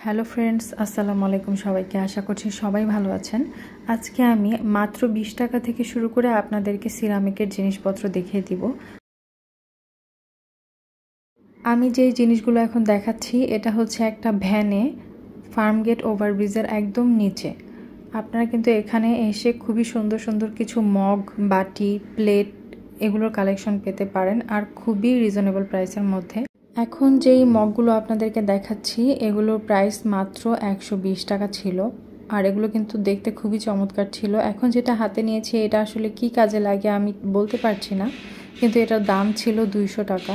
Hello friends, আসসালামু আলাইকুম সবাইকে। আশা করছি সবাই ভালো আছেন। আজকে আমি মাত্র 20 টাকা থেকে শুরু করে আপনাদেরকে সিরামিকের জিনিসপত্র দেখিয়ে দিব। আমি যে জিনিসগুলো এখন দেখাচ্ছি এটা হচ্ছে একটা ভ্যানে ফার্মগেট ওভারব্রিজের একদম নিচে। আপনারা কিন্তু এখানে এসে খুবই সুন্দর সুন্দর কিছু মগ, বাটি, প্লেট এগুলোর কালেকশন পেতে পারেন আর খুবই রিজনেবল প্রাইসের মধ্যে। এখন যেই মগগুলো আপনাদেরকে দেখাচ্ছি এগুলোর প্রাইস মাত্র 120 টাকা ছিল আর এগুলো কিন্তু দেখতে খুবই চমৎকার ছিল। এখন যেটা হাতে নিয়েছি এটা আসলে কি কাজে লাগে আমি বলতে পারছি না, কিন্তু এটার দাম ছিল 200 টাকা।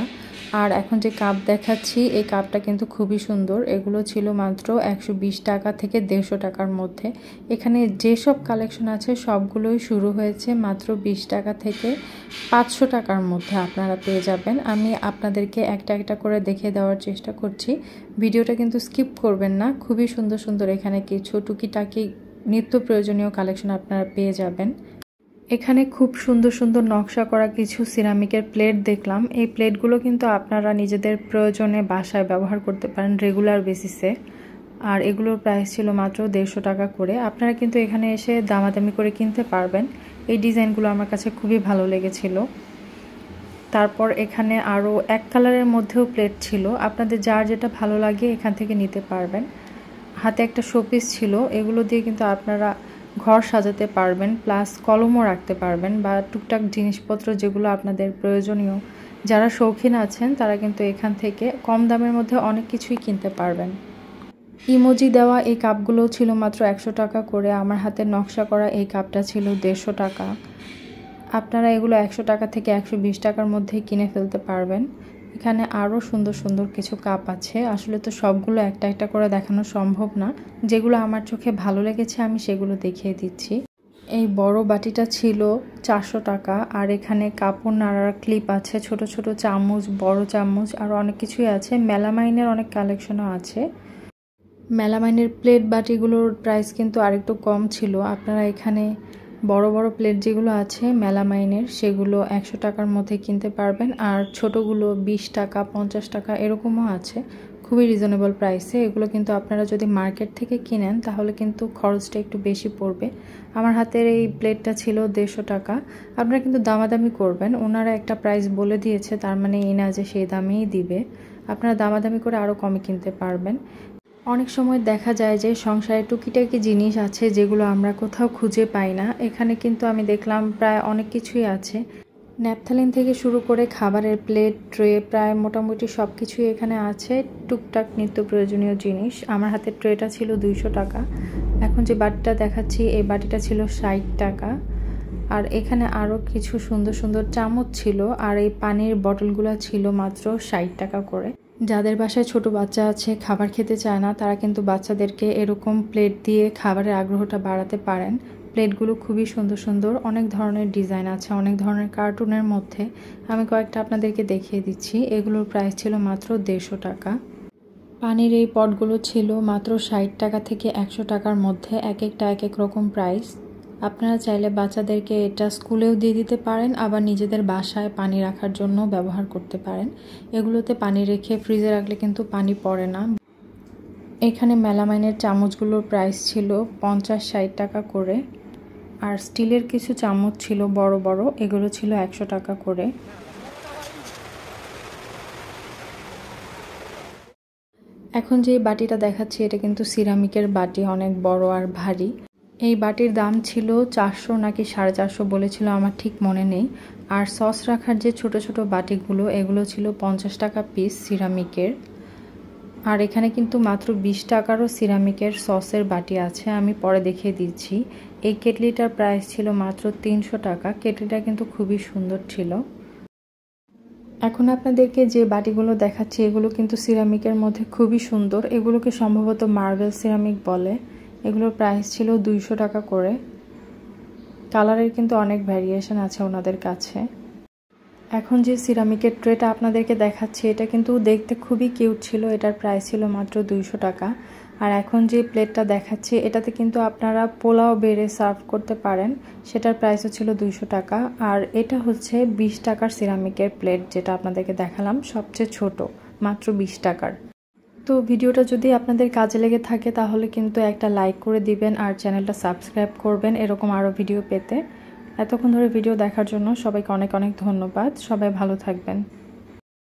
আর এখন যে কাপ দেখাচ্ছি এই কাপটা কিন্তু খুবই সুন্দর, এগুলো ছিল মাত্র 120 টাকা থেকে 150 টাকার মধ্যে। এখানে যেসব কালেকশন আছে সবগুলোই শুরু হয়েছে মাত্র 20 টাকা থেকে 500 টাকার মধ্যে আপনারা পেয়ে যাবেন। আমি আপনাদেরকে একটা একটা করে দেখিয়ে দেওয়ার চেষ্টা করছি, ভিডিওটা কিন্তু স্কিপ করবেন না। খুবই সুন্দর সুন্দর এখানে কিছু টুকিটাকি নিত্য প্রয়োজনীয় কালেকশন আপনারা পেয়ে যাবেন। এখানে খুব সুন্দর সুন্দর নকশা করা কিছু সিরামিকের প্লেট দেখলাম। এই প্লেটগুলো কিন্তু আপনারা নিজেদের প্রয়োজনে বাসায় ব্যবহার করতে পারেন রেগুলার বেসিসে। আর এগুলোর প্রাইস ছিল মাত্র 150 টাকা করে। আপনারা কিন্তু এখানে এসে দামাদামি করে কিনতে পারবেন। এই ডিজাইনগুলো আমার কাছে খুবই ভালো লেগেছিল। তারপর এখানে আরও এক কালারের মধ্যেও প্লেট ছিল, আপনাদের যার যেটা ভালো লাগে এখান থেকে নিতে পারবেন। হাতে একটা শোপিস ছিল, এগুলো দিয়ে কিন্তু আপনারা ঘর সাজাতে পারবেন, প্লাস কলমও রাখতে পারবেন বা টুকটাক জিনিসপত্র যেগুলো আপনাদের প্রয়োজনীয়। যারা শৌখিন আছেন তারা কিন্তু এখান থেকে কম দামের মধ্যে অনেক কিছুই কিনতে পারবেন। ইমোজি দেওয়া এই কাপগুলো ছিল মাত্র 100 টাকা করে। আমার হাতে নকশা করা এই কাপটা ছিল 150 টাকা। আপনারা এগুলো 100 টাকা থেকে 120 টাকার মধ্যে কিনে ফেলতে পারবেন। এখানে আরও সুন্দর সুন্দর কিছু কাপ আছে, আসলে তো সবগুলো একটা একটা করে দেখানো সম্ভব না। যেগুলো আমার চোখে ভালো লেগেছে আমি সেগুলো দেখিয়ে দিচ্ছি। এই বড় বাটিটা ছিল 400 টাকা। আর এখানে কাপড় নাড়ার ক্লিপ আছে, ছোট ছোট চামচ, বড় চামচ আর অনেক কিছুই আছে। মেলামাইনের অনেক কালেকশনও আছে। মেলামাইনের প্লেট বাটিগুলোর প্রাইস কিন্তু আরেকটু কম ছিল। আপনারা এখানে বড় বড় প্লেট যেগুলো আছে মেলামাইনের সেগুলো 100 টাকার মধ্যে কিনতে পারবেন। আর ছোটগুলো 20 টাকা, 50 টাকা এরকমও আছে, খুবই রিজনেবল প্রাইসে। এগুলো কিন্তু আপনারা যদি মার্কেট থেকে কিনেন তাহলে কিন্তু খরচটা একটু বেশি পড়বে। আমার হাতের এই প্লেটটা ছিল 150 টাকা। আপনারা কিন্তু দামাদামি করবেন, ওনারা একটা প্রাইস বলে দিয়েছে তার মানে এই না যে সেই দামেই দিবে। আপনারা দামাদামি করে আরও কমে কিনতে পারবেন। অনেক সময় দেখা যায় যে সংসারে টুকিটাকি জিনিস আছে যেগুলো আমরা কোথাও খুঁজে পাই না। এখানে কিন্তু আমি দেখলাম প্রায় অনেক কিছুই আছে, ন্যাপথালিন থেকে শুরু করে খাবারের প্লেট, ট্রে, প্রায় মোটামুটি সব কিছুই এখানে আছে। টুকটাক নিত্য প্রয়োজনীয় জিনিস। আমার হাতের ট্রেটা ছিল 200 টাকা। এখন যে বাটিটা দেখাচ্ছি এই বাটিটা ছিল 60 টাকা। আর এখানে আরও কিছু সুন্দর সুন্দর চামচ ছিল। আর এই পানির বটলগুলো ছিল মাত্র 60 টাকা করে। যাদের বাসায় ছোট বাচ্চা আছে, খাবার খেতে চায় না, তারা কিন্তু বাচ্চাদেরকে এরকম প্লেট দিয়ে খাবারের আগ্রহটা বাড়াতে পারেন। প্লেটগুলো খুবই সুন্দর সুন্দর, অনেক ধরনের ডিজাইন আছে, অনেক ধরনের কার্টুনের মধ্যে। আমি কয়েকটা আপনাদেরকে দেখিয়ে দিচ্ছি। এগুলোর প্রাইস ছিল মাত্র 150 টাকা। পানির এই পটগুলো ছিল মাত্র 60 টাকা থেকে 100 টাকার মধ্যে, এক একটা এক এক রকম প্রাইস। আপনারা চাইলে বাচ্চাদেরকে এটা স্কুলেও দিয়ে দিতে পারেন, আবার নিজেদের বাসায় পানি রাখার জন্য ব্যবহার করতে পারেন। এগুলোতে পানি রেখে ফ্রিজে রাখলে কিন্তু পানি পড়ে না। এখানে মেলামাইনের চামচগুলোর প্রাইস ছিল 50-60 টাকা করে। আর স্টিলের কিছু চামচ ছিল বড় বড়, এগুলো ছিল 100 টাকা করে। এখন যে বাটিটা দেখাচ্ছি এটা কিন্তু সিরামিকের বাটি, অনেক বড় আর ভারী। এই বাটির দাম ছিল 400 নাকি 450 বলেছিল, আমার ঠিক মনে নেই। আর সস রাখার যে ছোট ছোট বাটিগুলো এগুলো ছিল 50 টাকা পিস সিরামিকের। আর এখানে কিন্তু মাত্র 20 টাকারও সিরামিকের সসের বাটি আছে, আমি পরে দেখিয়ে দিচ্ছি। এই কেটলিটার প্রাইস ছিল মাত্র 300 টাকা। কেটলিটা কিন্তু খুবই সুন্দর ছিল। এখন আপনাদেরকে যে বাটিগুলো দেখাচ্ছি এগুলো কিন্তু সিরামিকের মধ্যে খুবই সুন্দর। এগুলোকে সম্ভবত মার্বেল সিরামিক বলে। এগুলোর প্রাইস ছিল 200 টাকা করে। কালারের কিন্তু অনেক ভ্যারিয়েশন আছে ওনাদের কাছে। এখন যে সিরামিকের ট্রেটা আপনাদেরকে দেখাচ্ছি এটা কিন্তু দেখতে খুবই কিউট ছিল, এটার প্রাইস ছিল মাত্র 200 টাকা। আর এখন যে প্লেটটা দেখাচ্ছি এটাতে কিন্তু আপনারা পোলাও বেড়ে সার্ভ করতে পারেন, সেটার প্রাইসও ছিল 200 টাকা। আর এটা হচ্ছে 20 টাকার সিরামিকের প্লেট, যেটা আপনাদেরকে দেখালাম সবচেয়ে ছোট, মাত্র 20 টাকার। তো ভিডিওটা যদি আপনাদের কাজে লেগে থাকে তাহলে কিন্তু একটা লাইক করে দিবেন আর চ্যানেলটা সাবস্ক্রাইব করবেন এরকম আরও ভিডিও পেতে। এতক্ষণ ধরে ভিডিও দেখার জন্য সবাইকে অনেক অনেক ধন্যবাদ। সবাই ভালো থাকবেন।